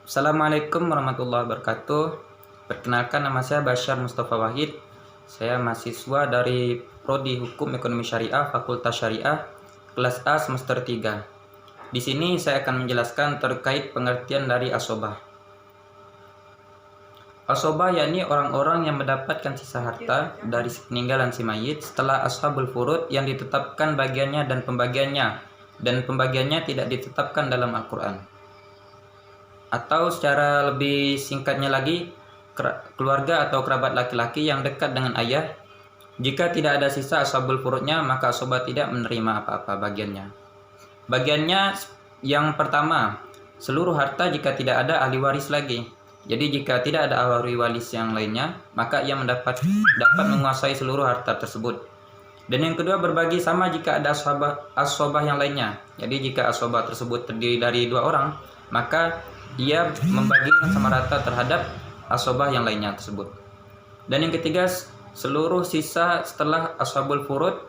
Assalamualaikum warahmatullahi wabarakatuh. Perkenalkan, nama saya Basyar Mustafa Wahid. Saya mahasiswa dari Prodi Hukum Ekonomi Syariah Fakultas Syariah kelas A semester 3. Di sini saya akan menjelaskan terkait pengertian dari asobah. Asobah yakni orang-orang yang mendapatkan sisa harta dari peninggalan si mayit setelah ashabul furud yang ditetapkan bagiannya dan pembagiannya tidak ditetapkan dalam Al-Quran. Atau secara lebih singkatnya lagi, keluarga atau kerabat laki-laki yang dekat dengan ayah, jika tidak ada sisa ashabul furudnya, maka asobah tidak menerima apa-apa bagiannya. Bagiannya yang pertama, seluruh harta jika tidak ada ahli waris lagi. Jadi jika tidak ada ahli waris yang lainnya, maka ia dapat menguasai seluruh harta tersebut. Dan yang kedua, berbagi sama jika ada asobah yang lainnya. Jadi jika asobah tersebut terdiri dari 2 orang, maka ia membagikan sama rata terhadap asobah yang lainnya tersebut. Dan yang ketiga, seluruh sisa setelah ashabul furud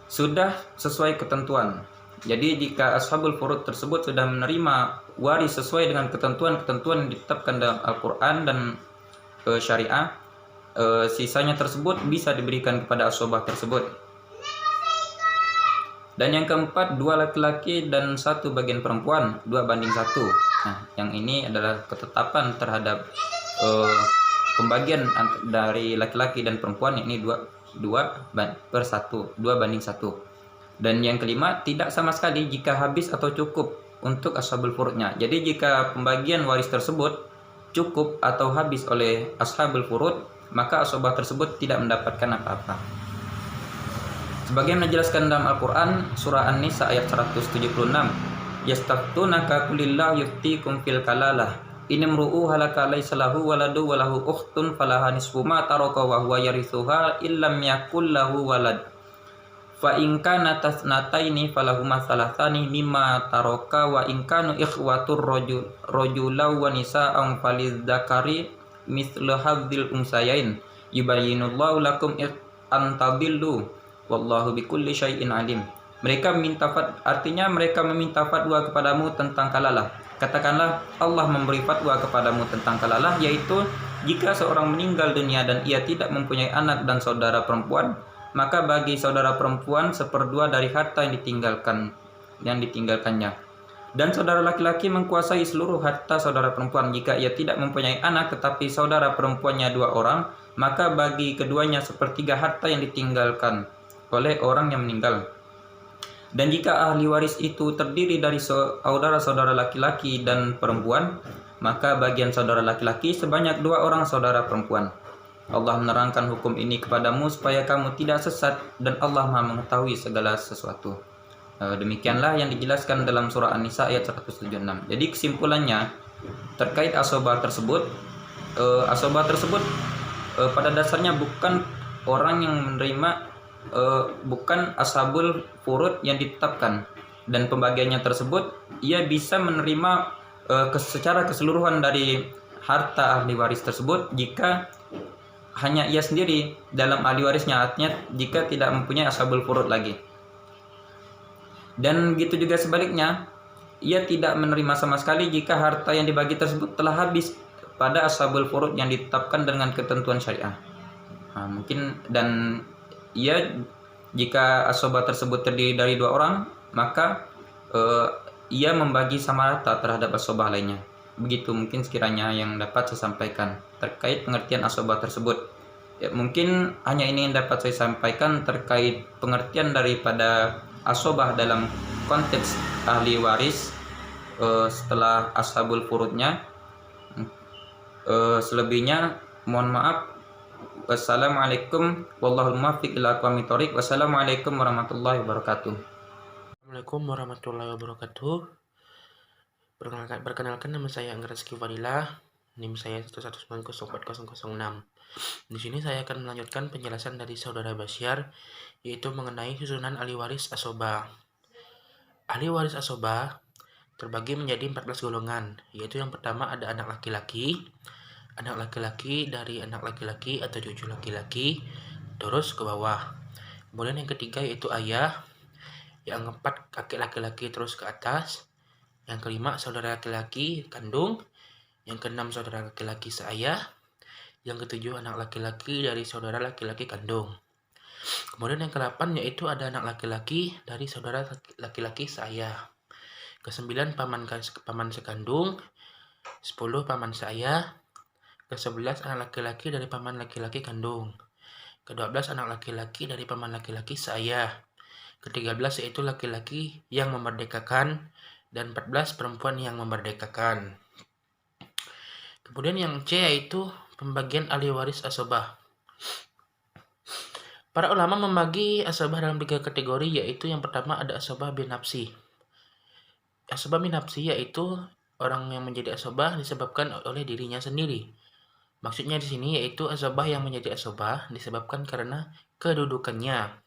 sudah sesuai ketentuan. Jadi jika ashabul furud tersebut sudah menerima waris sesuai dengan ketentuan-ketentuan yang ditetapkan dalam Al-Quran dan syariah, sisanya tersebut bisa diberikan kepada asobah tersebut. Dan yang keempat, 2 laki-laki dan 1 bagian perempuan, 2:1. Nah, yang ini adalah ketetapan terhadap pembagian dari laki-laki dan perempuan, ini 2:1. Dan yang kelima, tidak sama sekali jika habis atau cukup untuk ashabul furudnya. Jadi jika pembagian waris tersebut cukup atau habis oleh ashabul furud, maka asobah tersebut tidak mendapatkan apa-apa. Sebagian menjelaskan dalam Al-Quran, surah An-Nisa ayat 176, yastaftunaka qulillahu yuftikum fil kalalah in imru'u halaka laysa lahu waladu wa lahu ukhtun falaha nisfu ma taraka wa huwa yarithuha illam yakul lahu walad fa in kana tasnataini falahuma thalathani mimma taraka wa in kanu ikhwatur rajulaw wa nisa'an falidzakari mithlu hadzil unsayain yubayyinullahu lakum an tabillu wallahu bikulli syai'in alim. Mereka meminta fatwa kepadamu tentang kalalah. Katakanlah, Allah memberi fatwa kepadamu tentang kalalah, yaitu jika seorang meninggal dunia dan ia tidak mempunyai anak dan saudara perempuan, maka bagi saudara perempuan 1/2 dari harta yang ditinggalkannya. Dan saudara laki-laki menguasai seluruh harta saudara perempuan. Jika ia tidak mempunyai anak tetapi saudara perempuannya 2 orang, maka bagi keduanya 1/3 harta yang ditinggalkan oleh orang yang meninggal. Dan jika ahli waris itu terdiri dari saudara-saudara laki-laki dan perempuan, maka bagian saudara laki-laki sebanyak 2 orang saudara perempuan. Allah menerangkan hukum ini kepadamu supaya kamu tidak sesat, dan Allah Maha mengetahui segala sesuatu. Demikianlah yang dijelaskan dalam surah An-Nisa ayat 176. Jadi kesimpulannya terkait asobah tersebut, pada dasarnya bukan orang yang menerima, bukan ashabul furud yang ditetapkan, dan pembagiannya tersebut ia bisa menerima secara keseluruhan dari harta ahli waris tersebut jika hanya ia sendiri dalam ahli warisnya, artinya jika tidak mempunyai ashabul furud lagi. Dan begitu juga sebaliknya, ia tidak menerima sama sekali jika harta yang dibagi tersebut telah habis pada ashabul furud yang ditetapkan dengan ketentuan syariah. Jika asobah tersebut terdiri dari 2 orang, maka ia membagi sama rata terhadap asobah lainnya. Begitu mungkin sekiranya yang dapat saya sampaikan terkait pengertian asobah tersebut. Ya, mungkin hanya ini yang dapat saya sampaikan terkait pengertian daripada asobah dalam konteks ahli waris setelah ashabul furudnya. Selebihnya mohon maaf. Wassalamualaikum wallahul muwaffiq ila aqwamit thoriq. Wassalamualaikum warahmatullahi wabarakatuh. Assalamualaikum warahmatullahi wabarakatuh. Perkenalkan, nama saya Angga Rizky Fadilah. NIM saya 119040006. Di sini saya akan melanjutkan penjelasan dari saudara Basyar, yaitu mengenai susunan ahli waris asobah. Ahli waris asobah terbagi menjadi 14 golongan, yaitu yang pertama ada anak laki-laki dari anak laki-laki atau cucu laki-laki terus ke bawah. Kemudian yang ketiga yaitu ayah, yang keempat kakek laki-laki terus ke atas, yang kelima saudara laki-laki kandung, Yang keenam, saudara laki-laki seayah. Yang ketujuh, anak laki-laki dari saudara laki-laki kandung. Kemudian yang ke-8 yaitu ada anak laki-laki dari saudara laki-laki seayah. Ke-9, paman sekandung. 10, paman seayah. Ke-11, anak laki-laki dari paman laki-laki kandung. Ke-12, anak laki-laki dari paman laki-laki seayah. Ke-13 yaitu laki-laki yang memerdekakan. Dan 14, perempuan yang memerdekakan. Kemudian yang C yaitu pembagian ahli waris asobah. Para ulama membagi asobah dalam 3 kategori, yaitu yang pertama ada asobah binafsi. Asobah binafsi yaitu orang yang menjadi asobah disebabkan oleh dirinya sendiri. Maksudnya di sini yaitu asobah yang menjadi asobah disebabkan karena kedudukannya.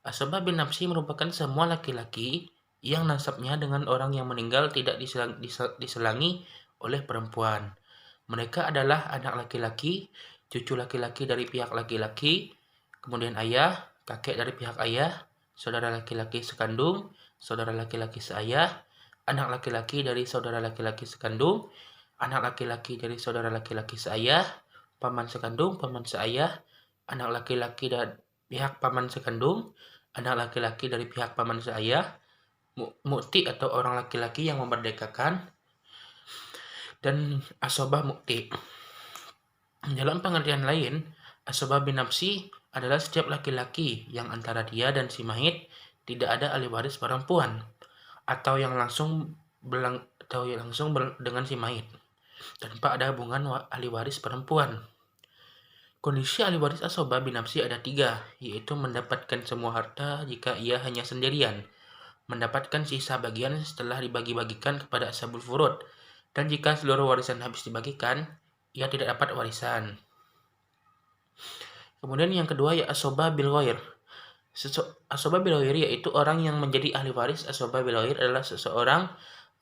Asobah binafsi merupakan semua laki-laki yang nasabnya dengan orang yang meninggal tidak diselangi oleh perempuan. Mereka adalah anak laki-laki, cucu laki-laki dari pihak laki-laki, kemudian ayah, kakek dari pihak ayah, saudara laki-laki sekandung, saudara laki-laki seayah, anak laki-laki dari saudara laki-laki sekandung, anak laki-laki dari saudara laki-laki seayah, paman sekandung, paman seayah, anak laki-laki dari pihak paman sekandung, anak laki-laki dari pihak paman seayah, mukti atau orang laki-laki yang memerdekakan, dan asobah mukti. Dalam pengertian lain, asobah binafsi adalah setiap laki-laki yang antara dia dan si mayit tidak ada ahli waris perempuan atau yang langsung dengan si mayit tanpa ada hubungan ahli waris perempuan. Kondisi ahli waris asobah binafsi ada 3, yaitu mendapatkan semua harta jika ia hanya sendirian, mendapatkan sisa bagian setelah dibagi-bagikan kepada ashabul furud, dan jika seluruh warisan habis dibagikan, ia tidak dapat warisan. Kemudian yang kedua ya asobah bil ghair. Asobah bil ghair yaitu orang yang menjadi ahli waris. Asobah bil ghair adalah seseorang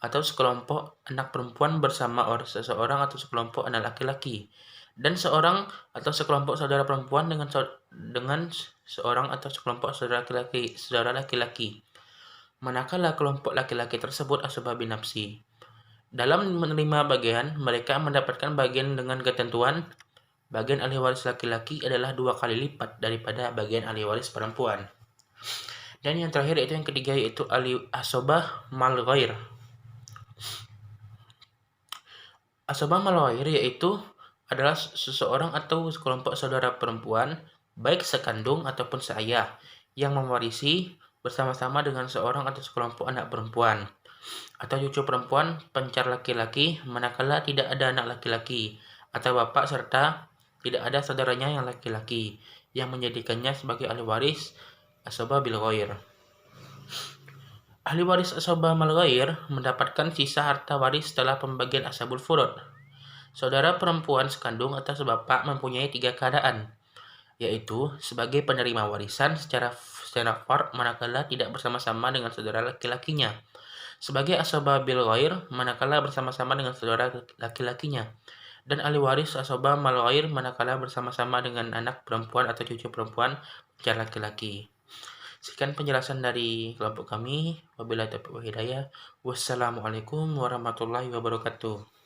atau sekelompok anak perempuan bersama seseorang atau sekelompok anak laki-laki, dan seorang atau sekelompok saudara perempuan dengan seorang atau sekelompok saudara laki-laki. Manakala kelompok laki-laki tersebut asobah binafsi. Dalam menerima bagian, mereka mendapatkan bagian dengan ketentuan bagian ahli waris laki-laki adalah 2 kali lipat daripada bagian ahli waris perempuan. Dan yang terakhir yaitu yang ketiga yaitu asobah mal ghair. Asobah mal ghair yaitu adalah seseorang atau sekelompok saudara perempuan baik sekandung ataupun seayah yang mewarisi bersama-sama dengan seorang atau sekelompok anak perempuan atau cucu perempuan pencar laki-laki manakala tidak ada anak laki-laki atau bapak serta tidak ada saudaranya yang laki-laki yang menjadikannya sebagai ahli waris asobah bil ghair. Ahli waris asobah mal ghair mendapatkan sisa harta waris setelah pembagian ashabul furud. Saudara perempuan sekandung atau sebapak mempunyai 3 keadaan, yaitu sebagai penerima warisan secara fard manakala tidak bersama-sama dengan saudara laki-lakinya, sebagai asobah bil ghair manakala bersama-sama dengan saudara laki-lakinya, dan ahli waris asobah mal ghair manakala bersama-sama dengan anak perempuan atau cucu perempuan pencar laki-laki. Sekian penjelasan dari kelompok kami. Wabillahi taufiq wal hidayah. Wassalamualaikum warahmatullahi wabarakatuh.